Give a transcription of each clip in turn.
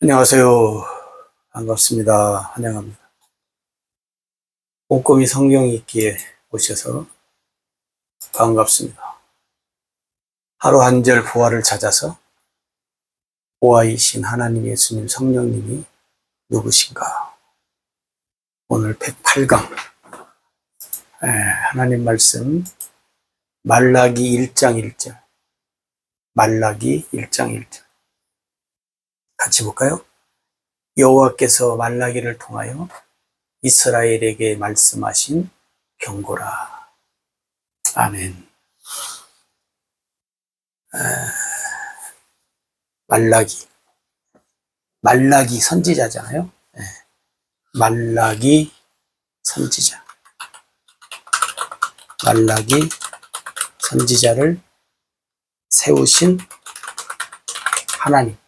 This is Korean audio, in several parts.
안녕하세요. 반갑습니다. 환영합니다. 꼼꼼히 성경 읽기에 오셔서 반갑습니다. 하루 한 절 보화를 찾아서 보화이신 하나님 예수님 성령님이 누구신가? 오늘 108강 하나님 말씀 말라기 1장 1절 말라기 1장 1절 같이 볼까요? 여호와께서 말라기를 통하여 이스라엘에게 말씀하신 경고라. 아멘. 말라기 선지자잖아요. 말라기 선지자. 말라기 선지자를 세우신 하나님.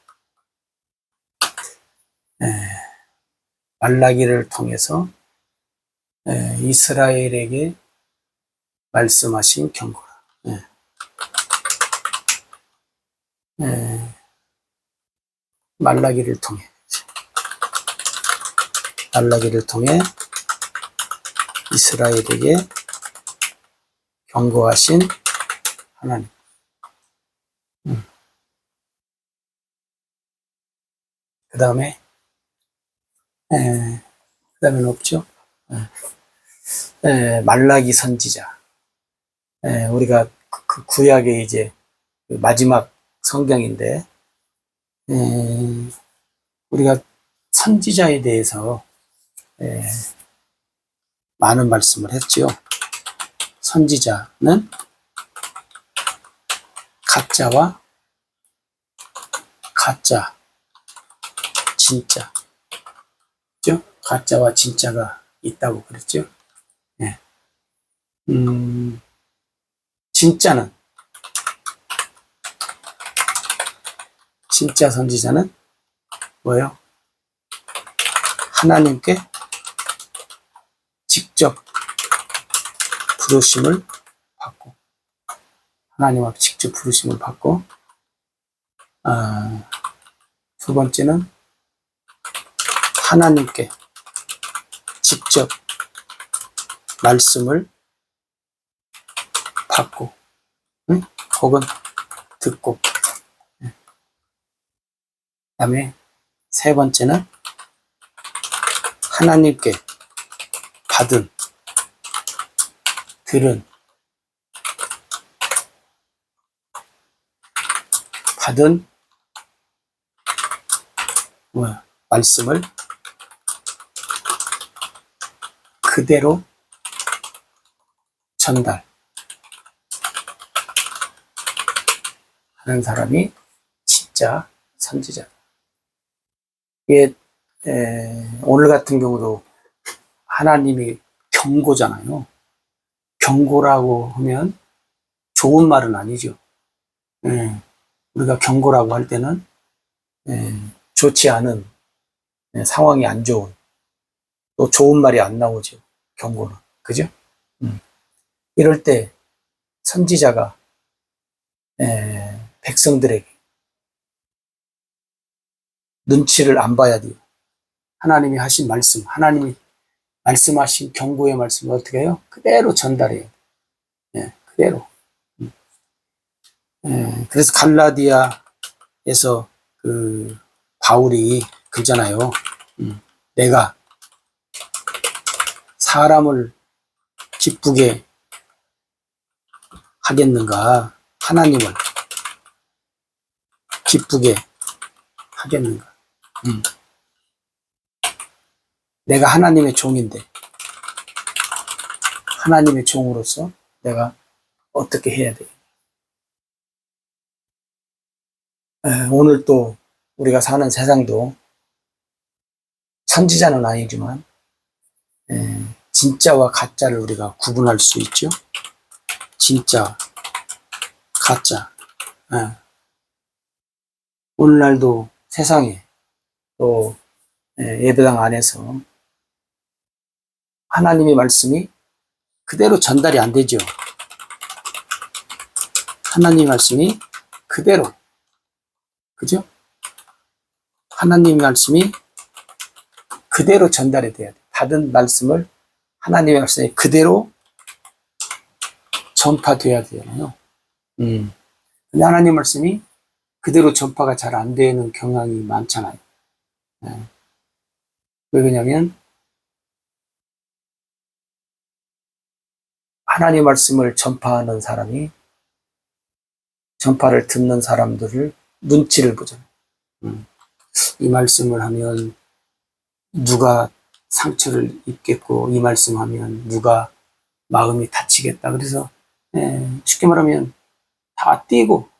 말라기를 통해서 이스라엘에게 말씀하신 경고라. 말라기를 통해 이스라엘에게 경고하신 하나님. 그 다음에는 없죠. 말라기 선지자. 우리가 그 구약의 이제 마지막 성경인데, 우리가 선지자에 대해서 많은 말씀을 했죠. 선지자는 가짜, 진짜, 그죠? 가짜와 진짜가 있다고 그랬죠. 진짜 선지자는 뭐예요? 하나님께 직접 부르심을 받고, 두 번째는 하나님께 직접 말씀을 받고, 혹은 듣고, 그 다음에 세 번째는 하나님께 들은 말씀을 그대로 전달하는 사람이 진짜 선지자. 이게 오늘 같은 경우도 하나님이 경고잖아요. 경고라고 하면 좋은 말은 아니죠. 우리가 경고라고 할 때는 좋지 않은, 상황이 안 좋은, 또 좋은 말이 안 나오죠. 경고는. 그죠? 이럴 때 선지자가 백성들에게 눈치를 안 봐야 돼요. 하나님이 하신 말씀, 하나님이 말씀하신 경고의 말씀을 어떻게 해요? 그대로 전달해요. 그대로. 그래서 갈라디아에서 그 바울이 그러잖아요. 내가 사람을 기쁘게 하겠는가? 하나님을 기쁘게 하겠는가? 내가 하나님의 종인데, 하나님의 종으로서 내가 어떻게 해야 돼? 오늘 또 우리가 사는 세상도 선지자는 아니지만 진짜와 가짜를 우리가 구분할 수 있죠. 진짜, 가짜. 오늘날도 세상에 또 예배당 안에서 하나님의 말씀이 그대로 전달이 안 되죠. 하나님의 말씀이 그대로, 그죠? 하나님 말씀이 그대로 전달이 돼야 돼. 받은 말씀을 하나님의 말씀이 그대로 전파돼야 되잖아요. 근데 하나님 말씀이 그대로 전파가 잘 안 되는 경향이 많잖아요. 네. 왜 그러냐면 하나님 말씀을 전파하는 사람이 전파를 듣는 사람들을 눈치를 보잖아요. 이 말씀을 하면 누가 상처를 입겠고, 이 말씀하면 누가 마음이 다치겠다. 그래서 쉽게 말하면 다 띄고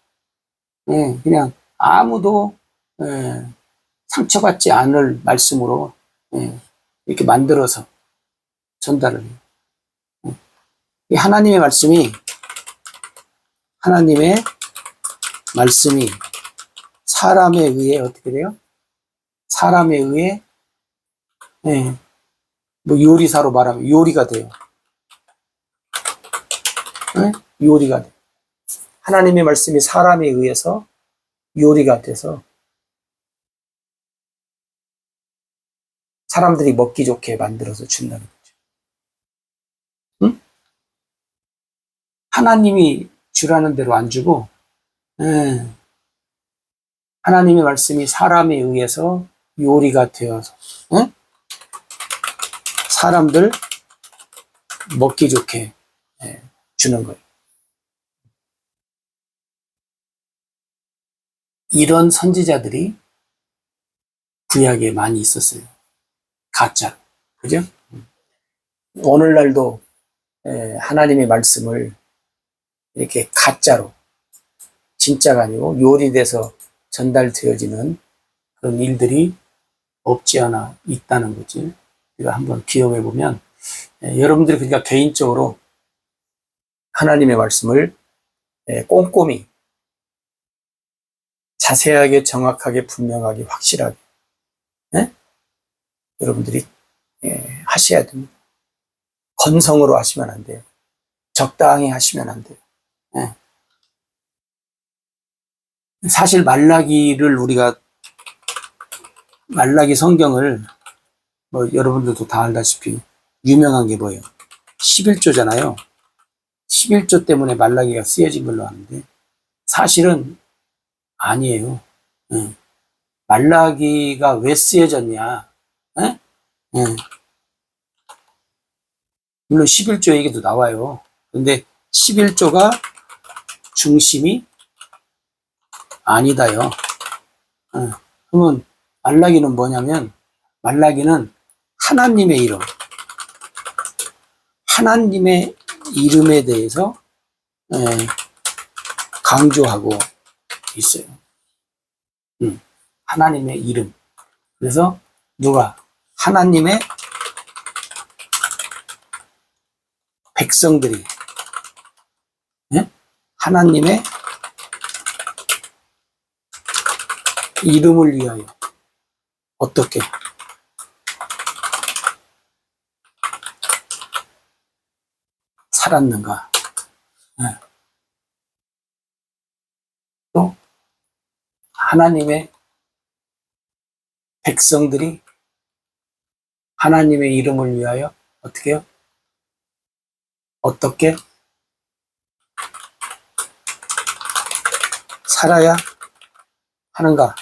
그냥 아무도 상처받지 않을 말씀으로 이렇게 만들어서 전달을 해요. 이 하나님의 말씀이 사람에 의해 어떻게 돼요? 사람에 의해 뭐 요리사로 말하면 요리가 돼요. 요리가 돼. 하나님의 말씀이 사람에 의해서 요리가 돼서 사람들이 먹기 좋게 만들어서 준다는 거죠. 응? 하나님이 주라는 대로 안 주고 하나님의 말씀이 사람에 의해서 요리가 되어서 사람들 먹기 좋게 주는 거예요. 이런 선지자들이 구약에 많이 있었어요. 가짜. 그죠? 오늘날도 하나님의 말씀을 이렇게 가짜로, 진짜가 아니고 요리돼서 전달되어지는 그런 일들이 없지 않아 있다는 거지. 우리가 한번 기억해 보면, 여러분들이 그러니까 개인적으로 하나님의 말씀을 꼼꼼히, 자세하게, 정확하게, 분명하게, 확실하게 여러분들이 하셔야 됩니다. 건성으로 하시면 안 돼요. 적당히 하시면 안 돼요. 사실 말라기 성경을 뭐 여러분들도 다 알다시피 유명한 게 뭐예요? 11조잖아요. 11조 때문에 말라기가 쓰여진 걸로 아는데 사실은 아니에요. 말라기가 왜 쓰여졌냐? 물론 11조 얘기도 나와요. 근데 11조가 중심이 아니다요. 그러면 말라기는 뭐냐면 말라기는 하나님의 이름에 대해서 강조하고 있어요. 하나님의 이름. 그래서 누가 하나님의 백성들이 하나님의 이름을 위하여 어떻게 살았는가. 또 하나님의 백성들이 하나님의 이름을 위하여 어떻게 해요? 어떻게 살아야 하는가.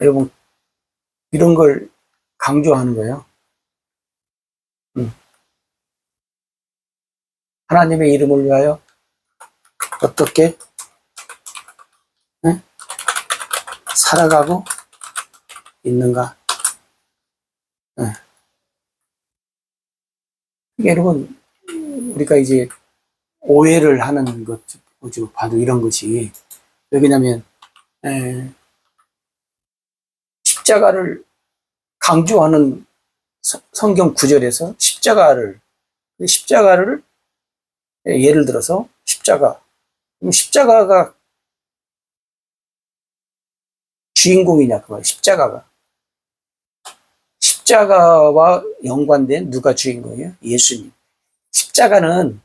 여러분 이런 걸 강조하는 거예요. 하나님의 이름을 위하여 어떻게 살아가고 있는가. 여러분 우리가 이제 오해를 하는 것 봐도 이런 것이 왜냐면 십자가를 강조하는 성경 구절에서 십자가를 예를 들어서 십자가가 주인공이냐 그거야. 십자가와 연관된 누가 주인공이에요? 예수님. 십자가는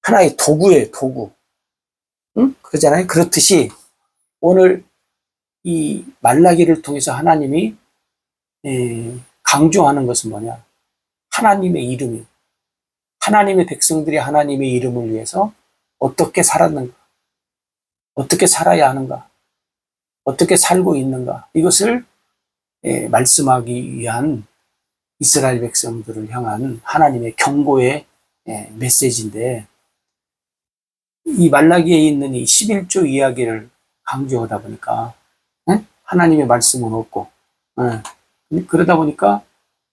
하나의 도구예요, 도구. 그러잖아요. 그렇듯이 오늘 이 말라기를 통해서 하나님이 강조하는 것은 뭐냐? 하나님의 이름이에요. 하나님의 백성들이 하나님의 이름을 위해서 어떻게 살았는가? 어떻게 살아야 하는가? 어떻게 살고 있는가? 이것을 말씀하기 위한 이스라엘 백성들을 향한 하나님의 경고의 메시지인데, 이 말라기에 있는 이 11조 이야기를 강조하다 보니까 하나님의 말씀은 없고, 그러다 보니까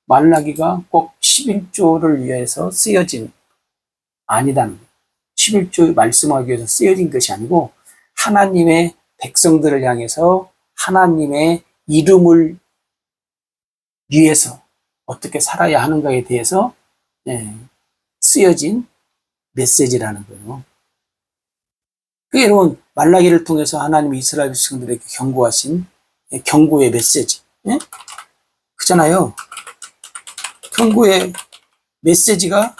말라기가 꼭 11조를 위해서 쓰여진, 아니다는 거예요. 11조 말씀하기 위해서 쓰여진 것이 아니고 하나님의 백성들을 향해서 하나님의 이름을 위해서 어떻게 살아야 하는가에 대해서 쓰여진 메시지라는 거예요. 그 여러분, 말라기를 통해서 하나님이 이스라엘 백성들에게 경고하신 경고의 메시지, 그잖아요. 경고의 메시지가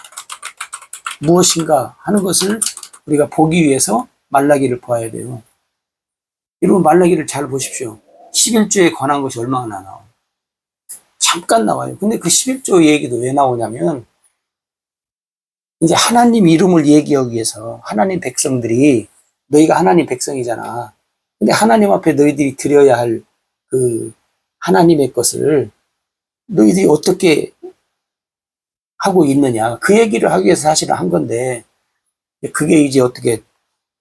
무엇인가 하는 것을 우리가 보기 위해서 말라기를 봐야 돼요. 여러분, 말라기를 잘 보십시오. 11조에 관한 것이 얼마나 나와요? 잠깐 나와요. 근데 그 11조 얘기도 왜 나오냐면, 이제 하나님 이름을 얘기하기 위해서 하나님 백성들이, 너희가 하나님 백성이잖아. 근데 하나님 앞에 너희들이 드려야 할 그 하나님의 것을 너희들이 어떻게 하고 있느냐. 그 얘기를 하기 위해서 사실은 한 건데, 그게 이제 어떻게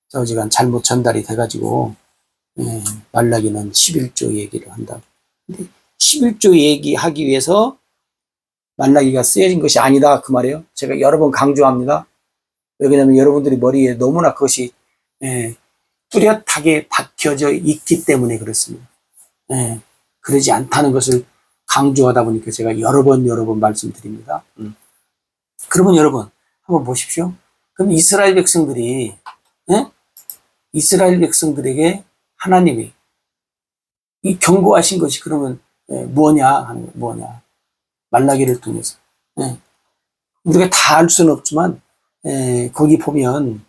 저지간 잘못 전달이 돼가지고, 말라기는 11조 얘기를 한다. 근데 11조 얘기하기 위해서 말라기가 쓰여진 것이 아니다. 그 말이에요. 제가 여러 번 강조합니다. 왜냐하면 여러분들이 머리에 너무나 그것이 뚜렷하게 박혀져 있기 때문에 그렇습니다. 그러지 않다는 것을 강조하다 보니까 제가 여러 번 말씀드립니다. 그러면 여러분 한번 보십시오. 그럼 이스라엘 백성들이 이스라엘 백성들에게 하나님이 이 경고하신 것이 그러면 뭐냐 하는 거, 뭐냐, 말라기를 통해서 우리가 다 알 수는 없지만 거기 보면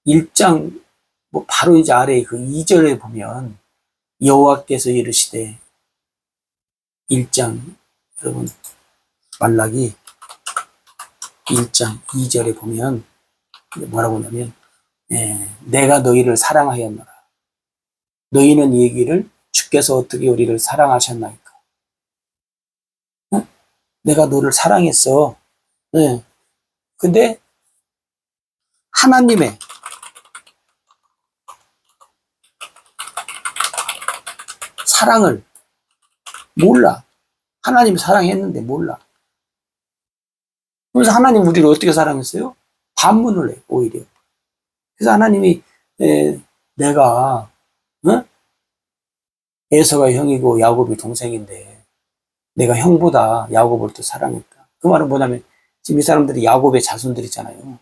1장 뭐 바로 이제 아래 그 2절에 보면 여호와께서 이르시되, 1장 여러분 말라기 1장 2절에 보면 뭐라고 하냐면 내가 너희를 사랑하였노라. 너희는 이 얘기를 주께서 어떻게 우리를 사랑하셨나이까. 내가 너를 사랑했어. 근데 하나님의 사랑을 몰라. 하나님 사랑했는데 몰라. 그래서 하나님 우리를 어떻게 사랑했어요? 반문을 해, 오히려. 그래서 하나님이 내가 에서가 형이고 야곱이 동생인데 내가 형보다 야곱을 더 사랑했다. 그 말은 뭐냐면 지금 이 사람들이 야곱의 자손들이잖아요.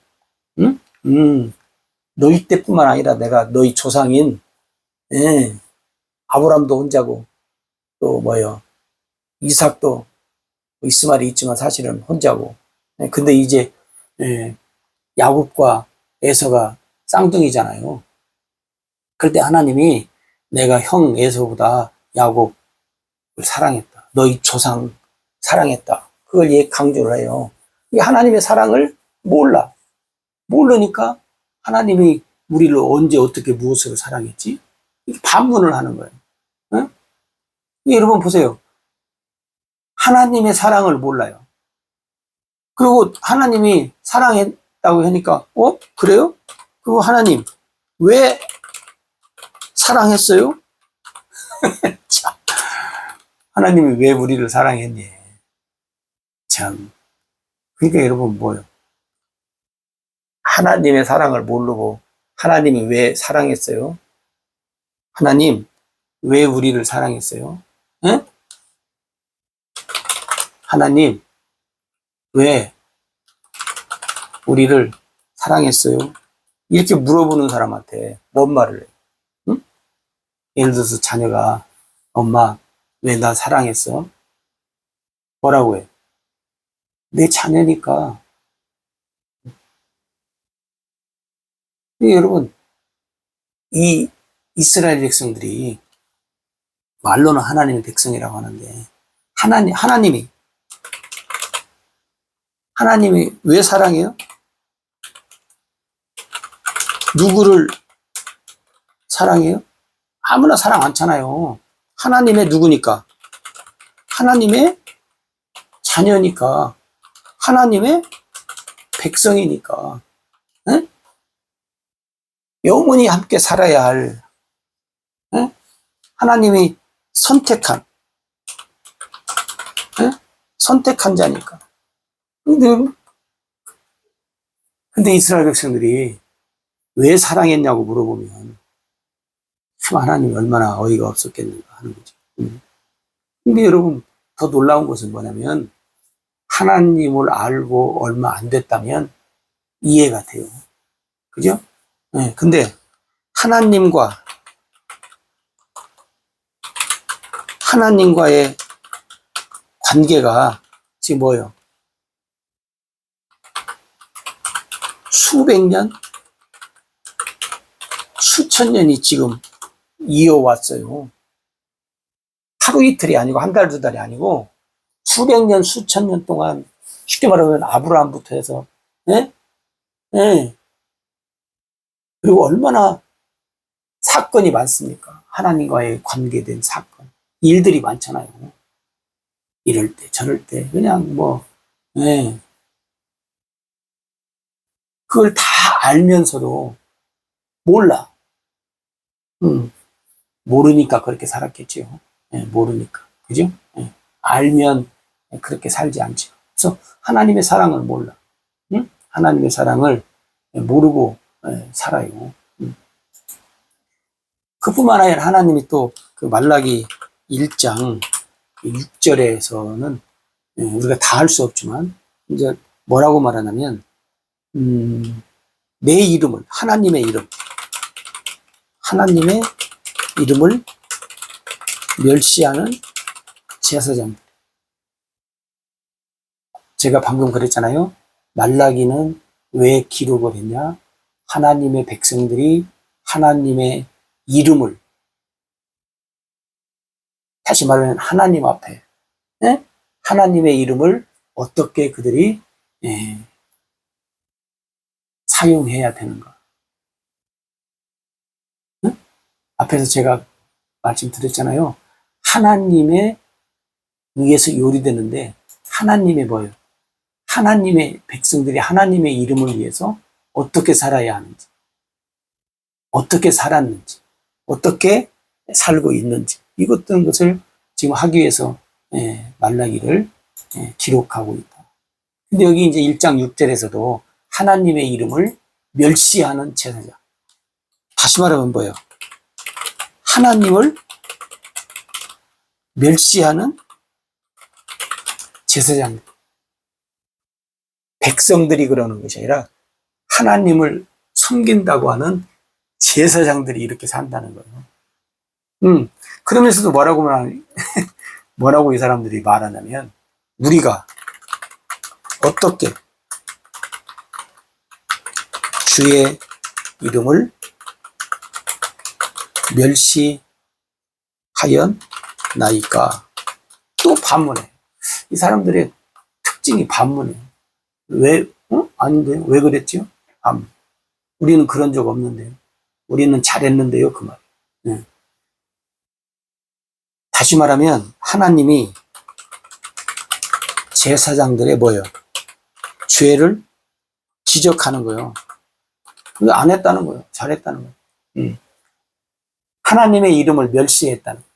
너희 때뿐만 아니라 내가 너희 조상인 아브람도 혼자고 또 뭐요, 이삭도 이스마엘이 있지만 사실은 혼자고. 근데 이제 야곱과 에서가 쌍둥이잖아요. 그럴 때 하나님이 내가 형 에서보다 야곱을 사랑했다. 너희 조상 사랑했다. 그걸 강조를 해요. 이 하나님의 사랑을 몰라. 모르니까 하나님이 우리를 언제 어떻게 무엇으로 사랑했지? 반문을 하는 거예요. 여러분 보세요. 하나님의 사랑을 몰라요. 그리고 하나님이 사랑했다고 하니까 그래요? 그리고 하나님 왜 사랑했어요? 참, 하나님이 왜 우리를 사랑했니? 참. 그러니까 여러분 뭐요? 하나님의 사랑을 모르고 하나님이 왜 사랑했어요? 하나님 왜 우리를 사랑했어요? 하나님 왜 우리를 사랑했어요? 이렇게 물어보는 사람한테 뭔 말을 해요? 예를 들어서 자녀가 엄마 왜 나 사랑했어? 뭐라고 해? 내 자녀니까. 여러분 이 이스라엘 백성들이 말로는 하나님의 백성이라고 하는데 하나님이 왜 사랑해요? 누구를 사랑해요? 아무나 사랑 않잖아요. 하나님의 누구니까? 하나님의 자녀니까. 하나님의 백성이니까. 에? 영원히 함께 살아야 할 하나님이 선택한 선택한 자니까. 근데 이스라엘 백성들이 왜 사랑했냐고 물어보면 참 하나님이 얼마나 어이가 없었겠는가 하는 거죠. 근데 여러분, 더 놀라운 것은 뭐냐면 하나님을 알고 얼마 안 됐다면 이해가 돼요. 그죠? 네, 근데 하나님과의 관계가 지금 뭐예요? 수백 년, 수천 년이 지금 이어왔어요. 하루 이틀이 아니고 한 달, 두 달이 아니고 수백 년, 수천 년 동안 쉽게 말하면 아브라함부터 해서 네? 네. 그리고 얼마나 사건이 많습니까? 하나님과의 관계된 사건. 일들이 많잖아요. 이럴 때, 저럴 때. 그냥 뭐, 네. 그걸 다 알면서도 몰라. 모르니까 그렇게 살았겠지요. 네, 모르니까. 그죠? 네. 알면 그렇게 살지 않죠. 그래서 하나님의 사랑을 몰라. 응? 하나님의 사랑을 모르고 살아요. 그뿐만 아니라 하나님이 또 그 말라기 1장 6절에서는 우리가 다 할 수 없지만 이제 뭐라고 말하냐면 내 이름을 하나님의 이름을 멸시하는 제사장들. 제가 방금 그랬잖아요. 말라기는 왜 기록을 했냐? 하나님의 백성들이 하나님의 이름을, 다시 말하면 하나님 앞에 하나님의 이름을 어떻게 그들이 사용해야 되는가. 앞에서 제가 말씀드렸잖아요. 하나님에 의해서 요리되는데 하나님의 뭐예요? 하나님의 백성들이 하나님의 이름을 위해서 어떻게 살아야 하는지, 어떻게 살았는지, 어떻게 살고 있는지, 이것들 것을 지금 하기 위해서 말라기를 기록하고 있다. 근데 여기 이제 1장 6절에서도 하나님의 이름을 멸시하는 제사장. 다시 말하면 뭐예요? 하나님을 멸시하는 제사장. 백성들이 그러는 것이 아니라 하나님을 섬긴다고 하는 제사장들이 이렇게 산다는 거예요. 그러면서도 뭐라고 이 사람들이 말하냐면, 우리가 어떻게 주의 이름을 멸시하였나이까. 또 반문해. 이 사람들의 특징이 반문해. 왜? 아닌데 왜 그랬지요? 우리는 그런 적 없는데요. 우리는 잘했는데요. 그 말. 다시 말하면 하나님이 제사장들의 뭐예요? 죄를 지적하는 거예요. 그거 안 했다는 거예요. 잘했다는 거예요. 하나님의 이름을 멸시했다는 거예요.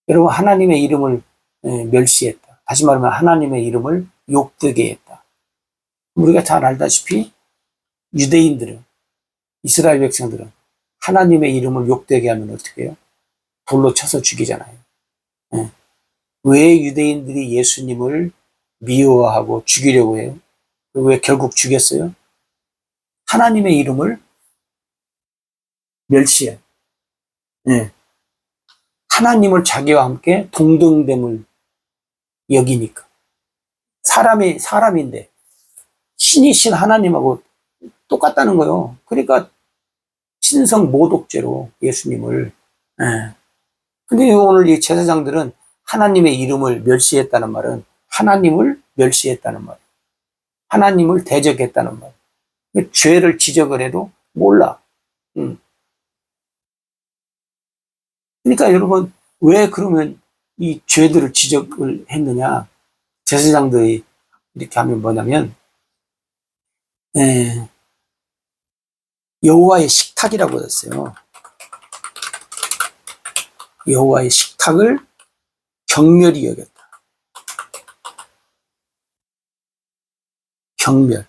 여러분, 하나님의 이름을 멸시했다. 다시 말하면 하나님의 이름을 욕되게 했다. 우리가 잘 알다시피 유대인들은, 이스라엘 백성들은 하나님의 이름을 욕되게 하면 어떻게 해요? 돌로 쳐서 죽이잖아요. 왜 유대인들이 예수님을 미워하고 죽이려고 해요? 왜 결국 죽였어요? 하나님의 이름을 멸시해. 하나님을 자기와 함께 동등됨을 여기니까. 사람인데 신이신 하나님하고 똑같다는 거예요. 그러니까 신성 모독죄로 예수님을. 예. 근데 오늘 이 제사장들은 하나님의 이름을 멸시했다는 말은 하나님을 멸시했다는 말, 하나님을 대적했다는 말. 죄를 지적을 해도 몰라. 그러니까 여러분, 왜 그러면 이 죄들을 지적을 했느냐? 제사장들이 이렇게 하면 뭐냐면, 여호와의 식탁이라고 했어요. 여호와의 식탁을 경멸히 여겼다. 경멸.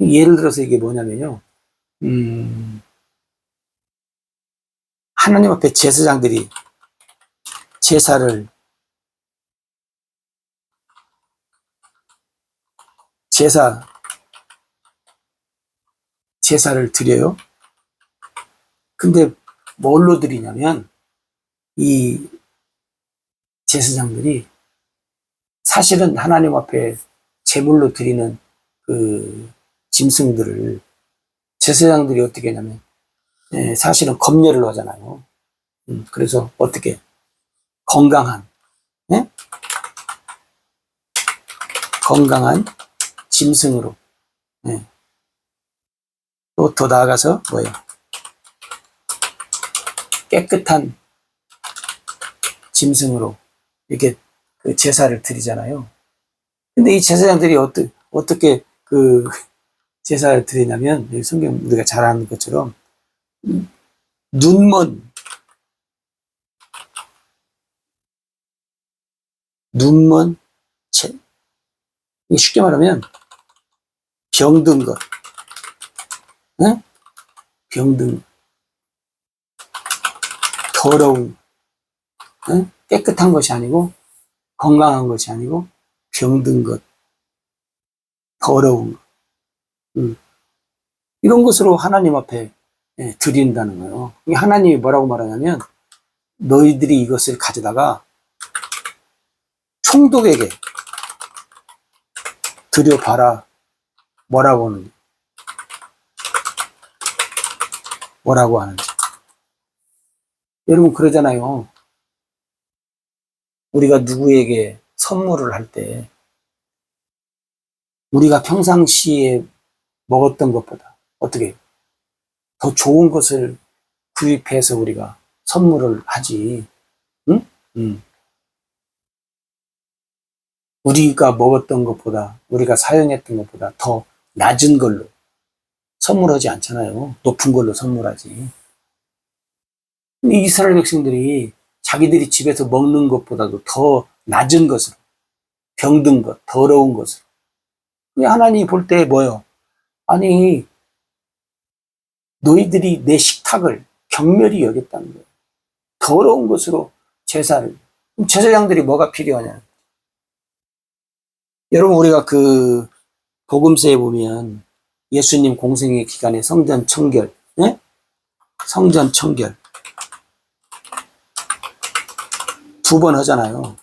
예를 들어서 이게 뭐냐면요. 하나님 앞에 제사장들이 제사를 드려요. 근데 뭘로 드리냐면, 이 제사장들이 사실은 하나님 앞에 제물로 드리는 그 짐승들을 제사장들이 어떻게 하냐면, 사실은 검열을 하잖아요. 그래서 어떻게 건강한 짐승으로, 또 더 나아가서 뭐예요? 깨끗한 짐승으로 이렇게 그 제사를 드리잖아요. 근데 이 제사장들이 어떻게 그 제사를 드리냐면, 성경 우리가 잘 아는 것처럼 눈먼 쉽게 말하면 병든 것, 병든, 더러운, 깨끗한 것이 아니고, 건강한 것이 아니고, 병든 것, 더러운 것, 이런 것으로 하나님 앞에 드린다는 거예요. 하나님이 뭐라고 말하냐면, 너희들이 이것을 가져다가 총독에게 드려봐라. 뭐라고 하는지. 여러분 그러잖아요. 우리가 누구에게 선물을 할 때 우리가 평상시에 먹었던 것보다 어떻게 더 좋은 것을 구입해서 우리가 선물을 하지. 우리가 먹었던 것보다, 우리가 사용했던 것보다 더 낮은 걸로 선물하지 않잖아요. 높은 걸로 선물하지. 이스라엘 백성들이 자기들이 집에서 먹는 것보다도 더 낮은 것으로, 병든 것, 더러운 것으로. 하나님이 볼 때 뭐예요? 아니, 너희들이 내 식탁을 경멸히 여겼다는 거예요. 더러운 것으로 제사를. 그럼 제사장들이 뭐가 필요하냐? 여러분, 우리가 그 복음서에 보면 예수님 공생의 기간에 성전 청결, 성전 청결 2번 하잖아요.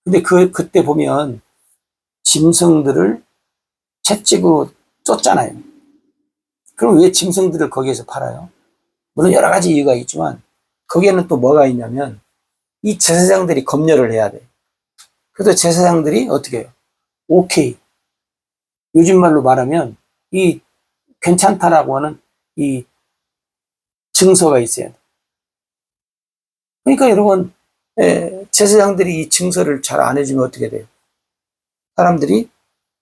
근데 그때 보면 짐승들을 채찍으로 쫓잖아요. 그럼 왜 짐승들을 거기에서 팔아요? 물론 여러 가지 이유가 있지만 거기에는 또 뭐가 있냐면 이 제사장들이 검열을 해야 돼. 그래서 제사장들이 어떻게 해요? 오케이. 요즘 말로 말하면 이 괜찮다라고 하는 이 증서가 있어야 돼. 그러니까 여러분, 제사장들이 이 증서를 잘 안 해주면 어떻게 돼요? 사람들이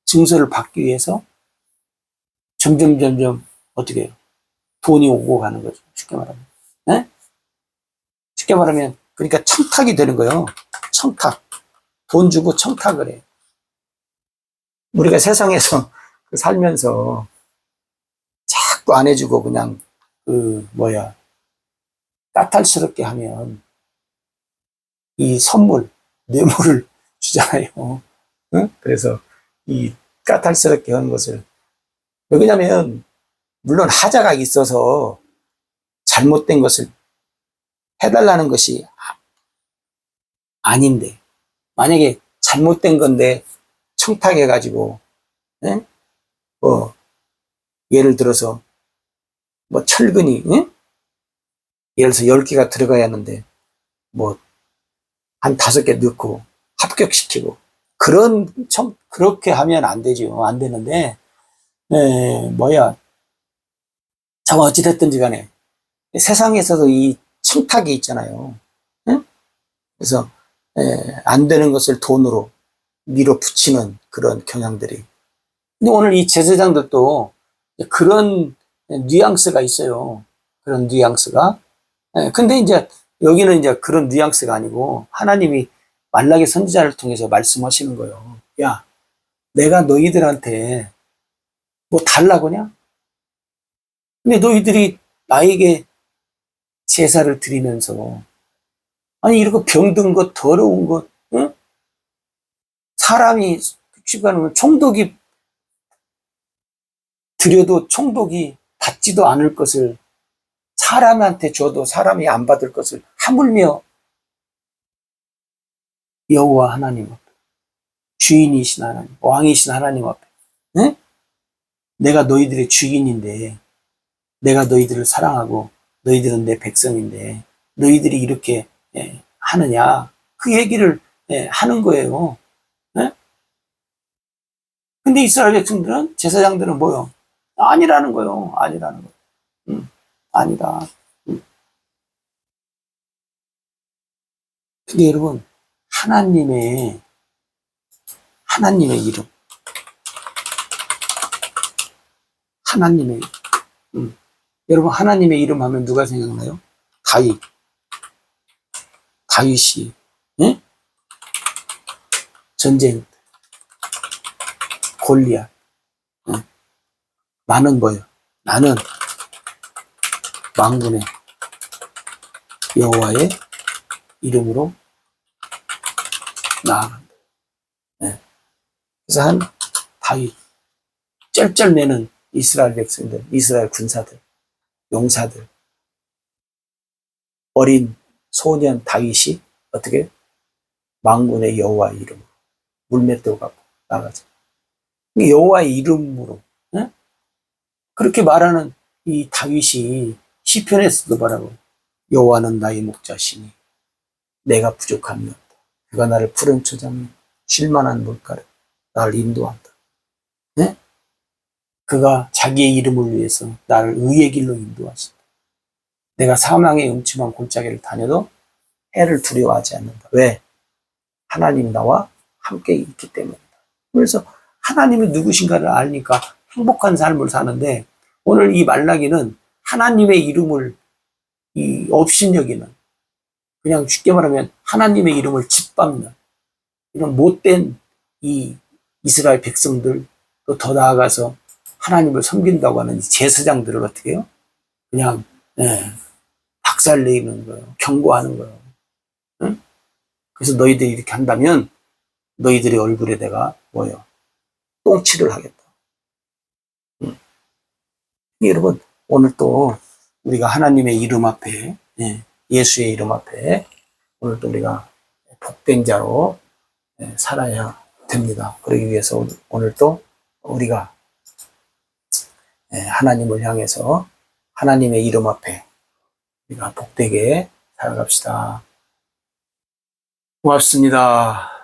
증서를 받기 위해서 점점 어떻게 해요? 돈이 오고 가는 거죠. 쉽게 말하면. 쉽게 말하면 그러니까 청탁이 되는 거예요. 청탁. 돈 주고 청탁을 해요. 우리가 세상에서 살면서 자꾸 안 해주고 그냥 까탈스럽게 하면 이 뇌물을 주잖아요. 그래서 이 까탈스럽게 하는 것을, 왜냐면 물론 하자가 있어서 잘못된 것을 해달라는 것이 아닌데, 만약에 잘못된 건데 청탁해가지고 뭐 예를 들어서 뭐 철근이 응? 예를 들어서 10개가 들어가야 하는데 뭐 한 5개 넣고 합격시키고 그렇게 하면 안 되죠. 안 되는데 뭐야 자 어찌됐든지 간에 세상에서도 이 청탁이 있잖아요. 응? 그래서 안 되는 것을 돈으로 밀어붙이는 그런 경향들이. 근데 오늘 이 제사장들도 그런 뉘앙스가 있어요. 그런 뉘앙스가. 근데 이제 여기는 이제 그런 뉘앙스가 아니고 하나님이 말라기 선지자를 통해서 말씀하시는 거예요. 야, 내가 너희들한테 뭐 달라고냐? 근데 너희들이 나에게 제사를 드리면서 아니 이렇게 병든 것, 더러운 것, 응? 사람이 쉽게 말하면 총독이 드려도 총독이 받지도 않을 것을 사람한테 줘도 사람이 안 받을 것을 하물며 여호와 하나님 앞에 주인이신 하나님, 왕이신 하나님 앞에 응? 내가 너희들의 주인인데 내가 너희들을 사랑하고 너희들은 내 백성인데 너희들이 이렇게 하느냐 그 얘기를 하는 거예요. 예? 근데 이스라엘 백성들은 제사장들은 뭐요? 아니라는 거예요. 아니라는 거예요. 아니다. 근데 여러분 하나님의 이름 하나님의 여러분 하나님의 이름 하면 누가 생각나요? 다윗이 예? 전쟁 골리앗 나는 뭐예요? 나는 만군의 여호와의 이름으로 나아간다. 예. 그래서 한 다윗 쩔쩔매는 이스라엘 백성들, 이스라엘 군사들, 용사들, 어린 소년 다윗이 어떻게 만군의 여호와의 이름으로 물맷돌 갖고 나가죠. 여호와의 이름으로 예? 그렇게 말하는 이 다윗이 시편에서도 말하고 여호와는 나의 목자시니 내가 부족함이 없다. 그가 나를 푸른 초장에 쉴만한 물가를 나를 인도한다. 네? 그가 자기의 이름을 위해서 나를 의의 길로 인도하신다. 내가 사망의 음침한 골짜기를 다녀도 해를 두려워하지 않는다. 왜? 하나님 나와 함께 있기 때문이다. 그래서 하나님이 누구신가를 아니까 행복한 삶을 사는데 오늘 이 말라기는 하나님의 이름을 업신여기는 그냥 쉽게 말하면 하나님의 이름을 짓밟는 이런 못된 이 이스라엘 백성들 또 더 나아가서 하나님을 섬긴다고 하는 제사장들을 어떻게 해요? 그냥 박살내는 거예요. 경고하는 거예요. 응? 그래서 너희들이 이렇게 한다면 너희들의 얼굴에 내가 뭐예요? 똥칠을 하겠다. 응? 여러분 오늘 또 우리가 하나님의 이름 앞에 예수의 이름 앞에 오늘 또 우리가 복된 자로 살아야 됩니다. 그러기 위해서 오늘 또 우리가 하나님을 향해서 하나님의 이름 앞에 우리가 복되게 살아갑시다. 고맙습니다.